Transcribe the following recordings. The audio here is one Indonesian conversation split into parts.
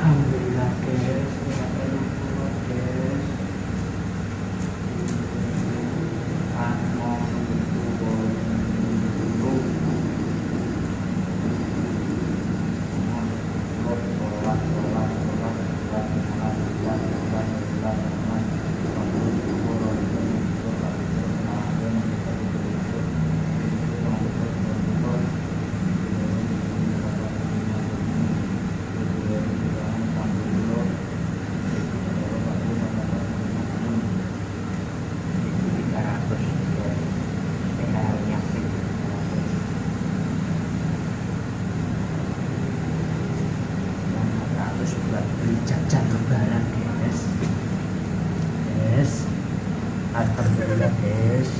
Alhamdulillah guys, ya Allah guys. Anu buat beli jajan lebaran guys. Alhamdulillah guys.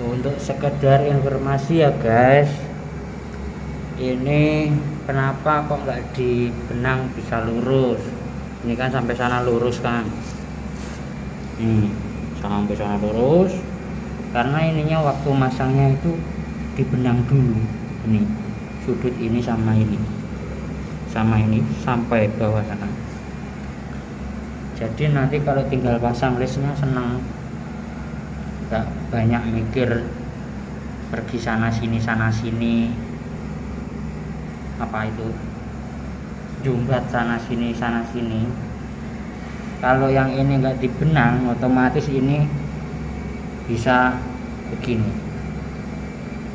Untuk sekedar informasi ya guys, ini kenapa kok nggak dibenang bisa lurus. Ini kan sampai sana lurus kan, sampai sana lurus karena ininya waktu masangnya itu dibenang dulu. Ini sudut ini sama ini sampai bawah sana. Jadi nanti kalau tinggal pasang lesnya seneng, nggak banyak mikir pergi sana sini apa itu jumbat sana sini. Kalau yang ini nggak dibenang, otomatis ini bisa begini,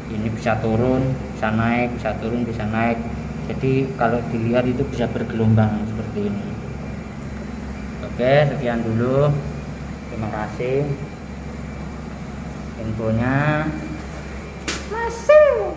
ini bisa turun bisa naik, bisa turun bisa naik. Jadi kalau dilihat itu bisa bergelombang seperti ini. Oke, sekian dulu, terima kasih infonya. Masih